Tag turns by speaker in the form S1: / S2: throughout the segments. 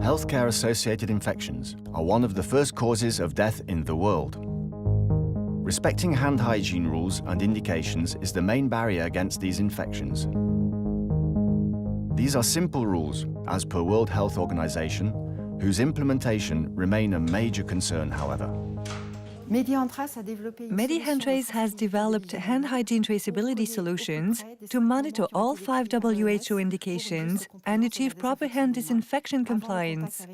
S1: Healthcare-associated infections are one of the first causes of death in the world. Respecting hand hygiene rules and indications is the main barrier against these infections. These are simple rules, as per World Health Organization, whose implementation remain a major concern, however.
S2: MediHandTrace has developed hand hygiene traceability solutions to monitor all 5 WHO indications and achieve proper hand disinfection compliance: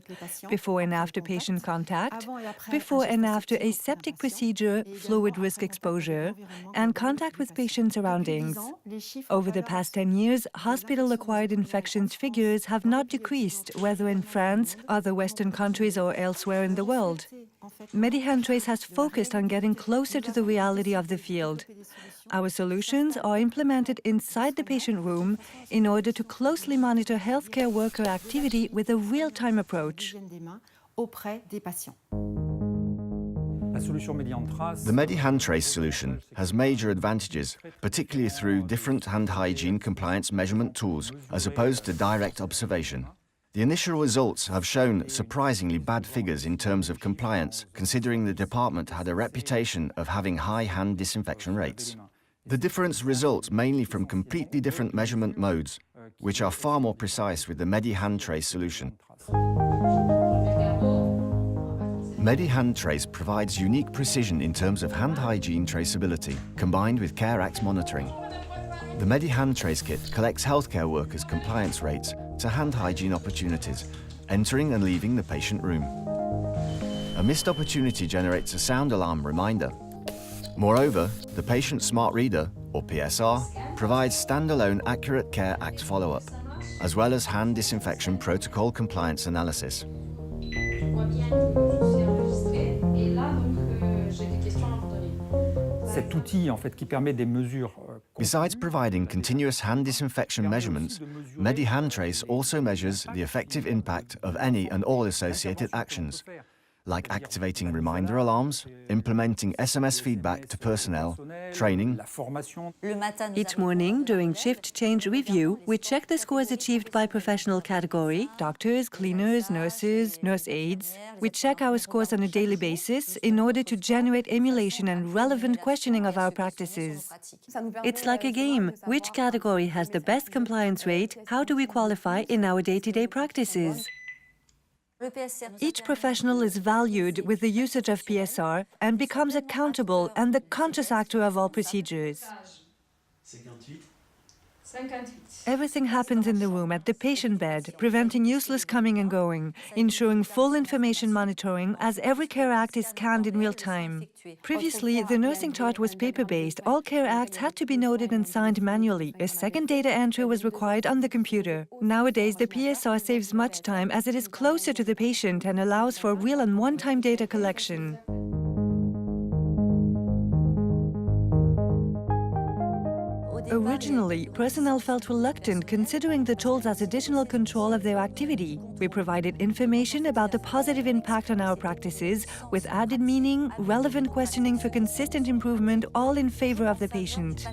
S2: before and after patient contact, before and after aseptic procedure, fluid risk exposure, and contact with patient surroundings. Over the past 10 years, hospital-acquired infections figures have not decreased, whether in France, other Western countries, or elsewhere in the world. MediHandTrace has focused on getting closer to the reality of the field. Our solutions are implemented inside the patient room in order to closely monitor healthcare worker activity with a real-time approach.
S1: The MediHandTrace solution has major advantages, particularly through different hand hygiene compliance measurement tools as opposed to direct observation. The initial results have shown surprisingly bad figures in terms of compliance, considering the department had a reputation of having high hand disinfection rates. The difference results mainly from completely different measurement modes, which are far more precise with the MediHandTrace solution. MediHandTrace provides unique precision in terms of hand hygiene traceability, combined with CareAct monitoring. The MediHandTrace kit collects healthcare workers' compliance rates to hand hygiene opportunities, entering and leaving the patient room. A missed opportunity generates a sound alarm reminder. Moreover, the patient smart reader, or PSR, provides standalone accurate CareAct follow-up, as well as hand disinfection protocol compliance analysis. Besides providing continuous hand disinfection measurements, MediHandTrace also measures the effective impact of any and all associated actions, like activating reminder alarms, implementing SMS feedback to personnel, training.
S2: Each morning, during shift change review, we check the scores achieved by professional category: doctors, cleaners, nurses, nurse aides. We check our scores on a daily basis in order to generate emulation and relevant questioning of our practices. It's like a game. Which category has the best compliance rate? How do we qualify in our day-to-day practices? Each professional is valued with the usage of PSR and becomes accountable and the conscious actor of all procedures. Everything happens in the room at the patient bed, preventing useless coming and going, ensuring full information monitoring as every CareAct is scanned in real time. Previously, the nursing chart was paper-based. All CareActs had to be noted and signed manually. A second data entry was required on the computer. Nowadays, the PSR saves much time as it is closer to the patient and allows for real and one-time data collection. Originally, personnel felt reluctant considering the tools as additional control of their activity. We provided information about the positive impact on our practices with added meaning, relevant questioning for consistent improvement, all in favor of the patient.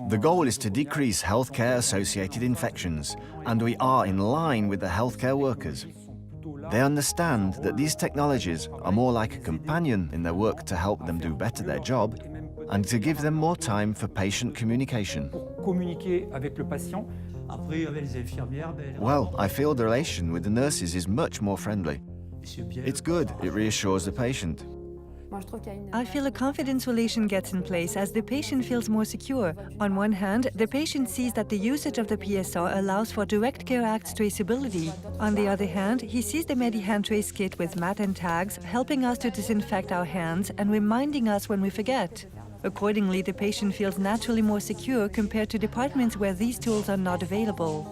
S1: The goal is to decrease healthcare-associated infections, and we are in line with the healthcare workers. They understand that these technologies are more like a companion in their work to help them do better their job, and to give them more time for patient communication. Well, I feel the relation with the nurses is much more friendly. It's good, it reassures the patient.
S2: I feel a confidence relation gets in place as the patient feels more secure. On one hand, the patient sees that the usage of the PSR allows for direct CareAct traceability. On the other hand, he sees the MediHandTrace kit with mat and tags, helping us to disinfect our hands and reminding us when we forget. Accordingly, the patient feels naturally more secure compared to departments where these tools are not available.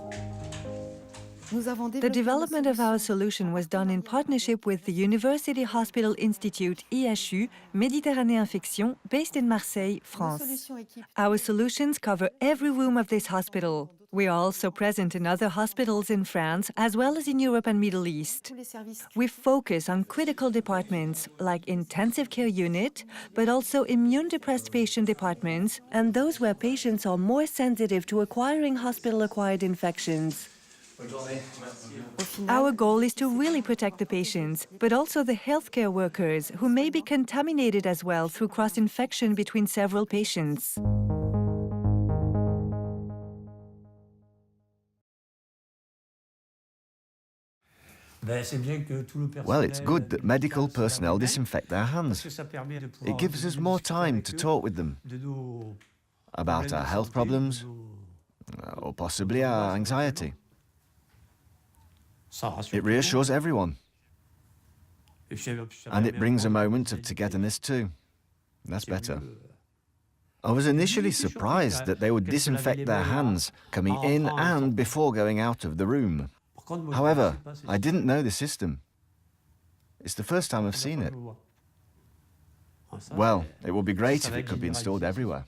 S2: The development of our solution was done in partnership with the University Hospital Institute EHU Méditerranée Infection, based in Marseille, France. Our solutions cover every room of this hospital. We are also present in other hospitals in France, as well as in Europe and Middle East. We focus on critical departments like intensive care unit, but also immune-depressed patient departments and those where patients are more sensitive to acquiring hospital-acquired infections. Our goal is to really protect the patients, but also the healthcare workers, who may be contaminated as well through cross-infection between several patients.
S1: Well, it's good that medical personnel disinfect their hands. It gives us more time to talk with them about our health problems, or possibly our anxiety. It reassures everyone. And it brings a moment of togetherness too. That's better. I was initially surprised that they would disinfect their hands coming in and before going out of the room. However, I didn't know the system. It's the first time I've seen it. Well, it would be great if it could be installed everywhere.